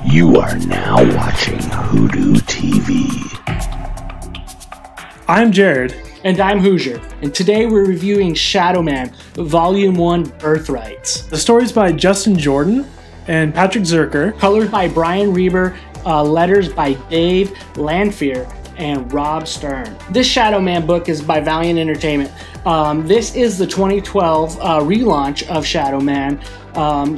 You are now watching WhoDooTV. I'm Jared. And I'm Hoosier, and today we're reviewing Shadowman, Volume 1, Birthrights. The story's by Justin Jordan and Patrick ZIRCHER. Colors by Brian Reber, letters by Dave Lanfear and Rob Stern. This Shadowman book is by Valiant Entertainment. This is the 2012 relaunch of Shadowman.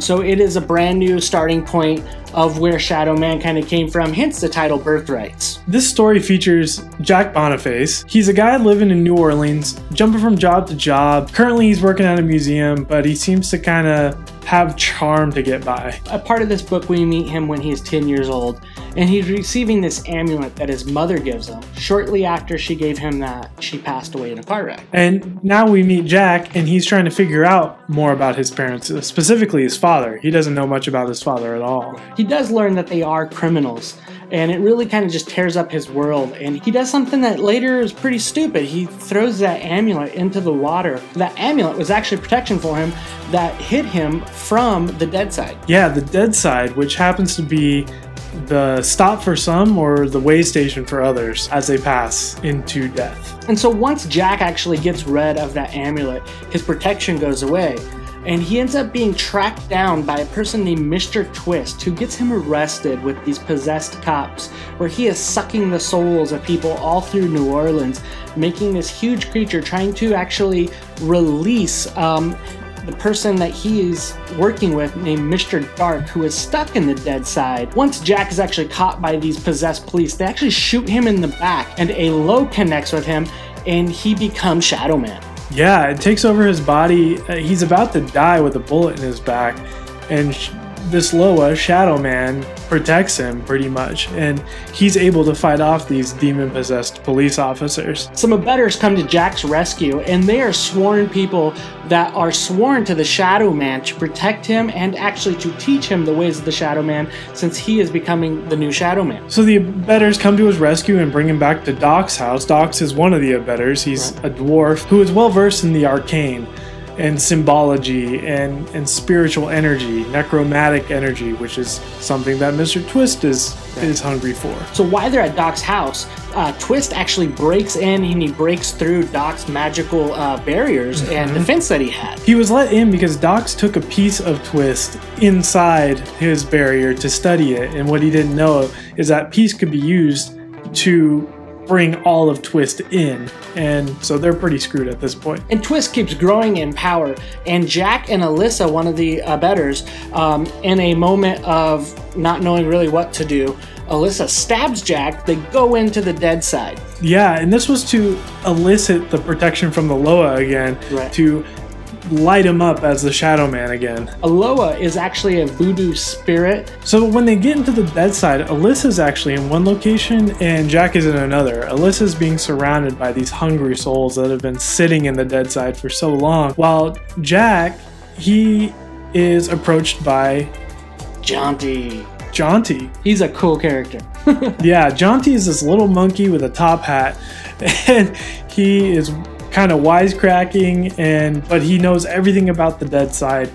So it is a brand new starting point of where Shadowman kind of came from, hence the title Birthrights. This story features Jack Boniface. He's a guy living in New Orleans, jumping from job to job. Currently he's working at a museum, but he seems to kind of have charm to get by. A part of this book, we meet him when he's 10 years old, and he's receiving this amulet that his mother gives him. Shortly after she gave him that, she passed away in a car wreck. And now we meet Jack, and he's trying to figure out more about his parents, specifically his father. He doesn't know much about his father at all. He does learn that they are criminals, and it really kind of just tears up his world. And he does something that later is pretty stupid. He throws that amulet into the water. That amulet was actually protection for him that hid him from the Deadside. Yeah, the Deadside, which happens to be the stop for some or the way station for others as they pass into death. And so once Jack actually gets rid of that amulet, his protection goes away. And he ends up being tracked down by a person named Mr. Twist, who gets him arrested with these possessed cops, where he is sucking the souls of people all through New Orleans, making this huge creature trying to actually release the person that he is working with named Master Darque, who is stuck in the Deadside. Once Jack is actually caught by these possessed police, they actually shoot him in the back, and a low connects with him, and he becomes Shadowman. Yeah, it takes over his body. He's about to die with a bullet in his back, and this Loa, Shadowman, protects him pretty much, and he's able to fight off these demon-possessed police officers. Some abettors come to Jack's rescue, and they are sworn people that are sworn to the Shadowman to protect him and actually to teach him the ways of the Shadowman, since he is becoming the new Shadowman. So the abettors come to his rescue and bring him back to Doc's house. Doc is one of the abettors. He's a dwarf who is well versed in the arcane and symbology and spiritual energy, necromantic energy, which is something that Mr. Twist is hungry for. So while they're at Doc's house, Twist actually breaks in and he breaks through Doc's magical barriers and defense that he had. He was let in because Doc took a piece of Twist inside his barrier to study it, and what he didn't know is that piece could be used to bring all of Twist in, and so they're pretty screwed at this point. And Twist keeps growing in power, and Jack and Alyssa, one of the abettors, in a moment of not knowing really what to do, Alyssa stabs Jack. They go into the Deadside. Yeah, and this was to elicit the protection from the Loa again, to light him up as the Shadowman again. Aloha is actually a voodoo spirit. So when they get into the Deadside, Alyssa's actually in one location and Jack is in another. Alyssa's being surrounded by these hungry souls that have been sitting in the Deadside for so long, while Jack, he is approached by Jaunty. Jaunty. He's a cool character. Yeah, Jaunty is this little monkey with a top hat, and he is kind of wisecracking, but he knows everything about the Deadside,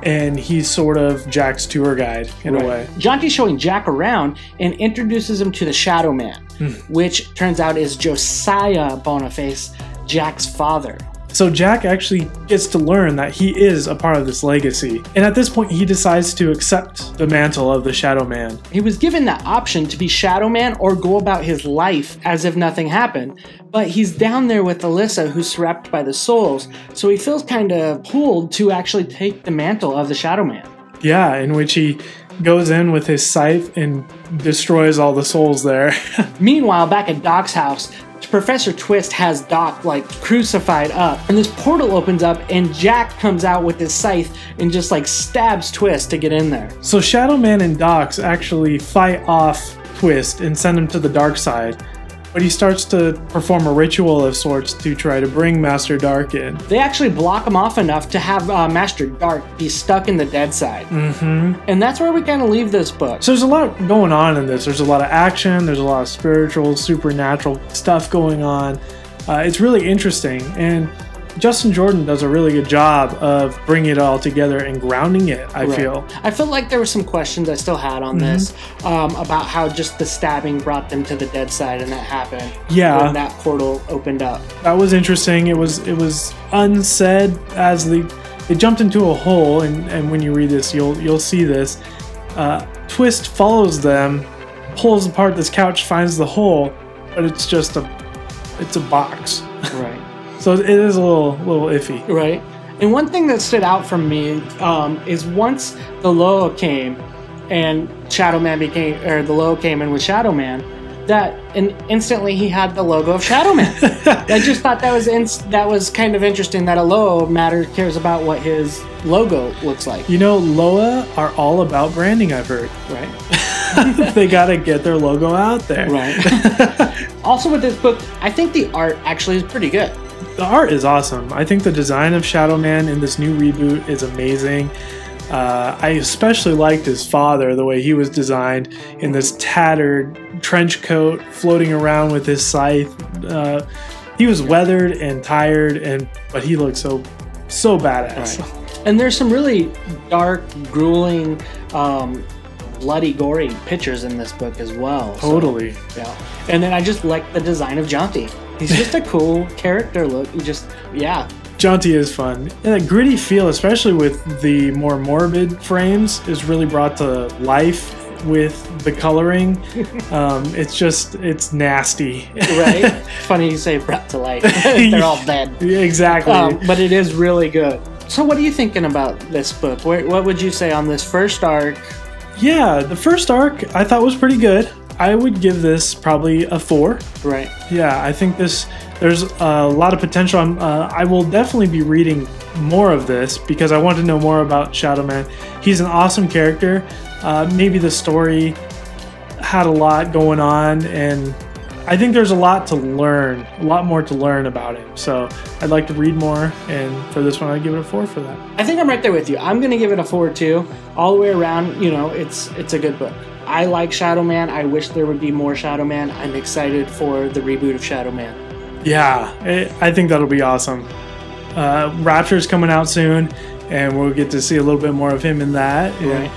and he's sort of Jack's tour guide in a way. Jaunty's showing Jack around and introduces him to the Shadowman, which turns out is Josiah Boniface, Jack's father. So Jack actually gets to learn that he is a part of this legacy, and at this point he decides to accept the mantle of the Shadowman. He was given that option to be Shadowman or go about his life as if nothing happened, but he's down there with Alyssa, who's surrounded by the souls, so he feels kind of pulled to actually take the mantle of the Shadowman. Yeah, in which he goes in with his scythe and destroys all the souls there. Meanwhile, back at Doc's house, Professor Twist has Doc like crucified up, and this portal opens up and Jack comes out with his scythe and just like stabs Twist to get in there. So Shadowman and Doc actually fight off Twist and send him to the dark side, but he starts to perform a ritual of sorts to try to bring Master Darque in. They actually block him off enough to have Master Darque be stuck in the Deadside. And that's where we kind of leave this book. So there's a lot going on in this. There's a lot of action, there's a lot of spiritual, supernatural stuff going on. It's really interesting, and Justin Jordan does a really good job of bringing it all together and grounding it, I feel. I felt like there were some questions I still had on this about how just the stabbing brought them to the Deadside and that happened. Yeah. When that portal opened up. That was interesting. It was unsaid as they jumped into a hole, and when you read this, you'll see this. Twist follows them, pulls apart this couch, finds the hole, but it's just a box. Right. So it is a little iffy. Right. And one thing that stood out from me is once the Loa came and the Loa came in with Shadowman, and instantly he had the logo of Shadowman. I just thought that was kind of interesting that a Loa cares about what his logo looks like. You know, Loa are all about branding, I've heard. Right. They gotta get their logo out there. Right. Also with this book, I think the art actually is pretty good. The art is awesome. I think the design of Shadowman in this new reboot is amazing. I especially liked his father, the way he was designed in this tattered trench coat, floating around with his scythe. He was weathered and tired, but he looked so badass. Right. And there's some really dark, grueling, bloody, gory pictures in this book as well. Totally. So, yeah. And then I just like the design of Jaunty. He's just a cool character look. Jaunty is fun. And that gritty feel, especially with the more morbid frames, is really brought to life with the coloring. It's nasty. Right? Funny you say brought to life. They're all dead. Exactly. But it is really good. So what are you thinking about this book? What would you say on this first arc? Yeah, the first arc I thought was pretty good. I would give this probably a 4. Right. Yeah, I think there's a lot of potential. I will definitely be reading more of this because I want to know more about Shadowman. He's an awesome character. Maybe the story had a lot going on, and I think there's a lot more to learn about him. So I'd like to read more, and for this one, I'd give it a 4 for that. I think I'm right there with you. I'm going to give it a 4 too. All the way around, it's a good book. I like Shadowman. I wish there would be more Shadowman. I'm excited for the reboot of Shadowman. Yeah, I think that'll be awesome. Rapture's coming out soon, and we'll get to see a little bit more of him in that. Right.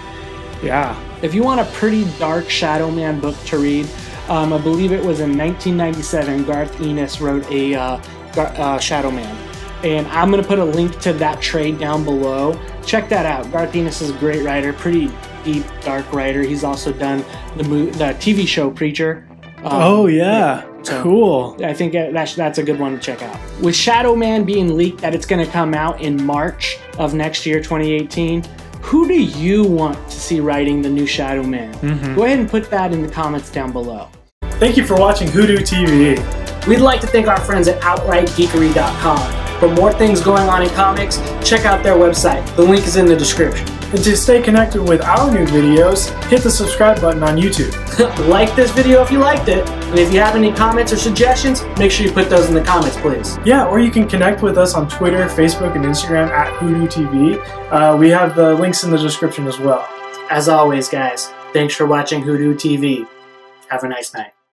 Yeah. If you want a pretty dark Shadowman book to read, I believe it was in 1997, Garth Ennis wrote a Shadowman. And I'm going to put a link to that trade down below. Check that out. Garth Ennis is a great writer, pretty deep, dark writer. He's also done the TV show Preacher. So cool. I think that's a good one to check out. With Shadowman being leaked that it's going to come out in March of next year, 2018, who do you want to see writing the new Shadowman? Go ahead and put that in the comments down below. Thank you for watching WhoDooTV. We'd like to thank our friends at OutrightGeekery.com. For more things going on in comics, check out their website. The link is in the description. And to stay connected with our new videos, hit the subscribe button on YouTube. Like this video if you liked it. And if you have any comments or suggestions, make sure you put those in the comments, please. Yeah, or you can connect with us on Twitter, Facebook, and Instagram at WhoDooTV. We have the links in the description as well. As always, guys, thanks for watching WhoDooTV. Have a nice night.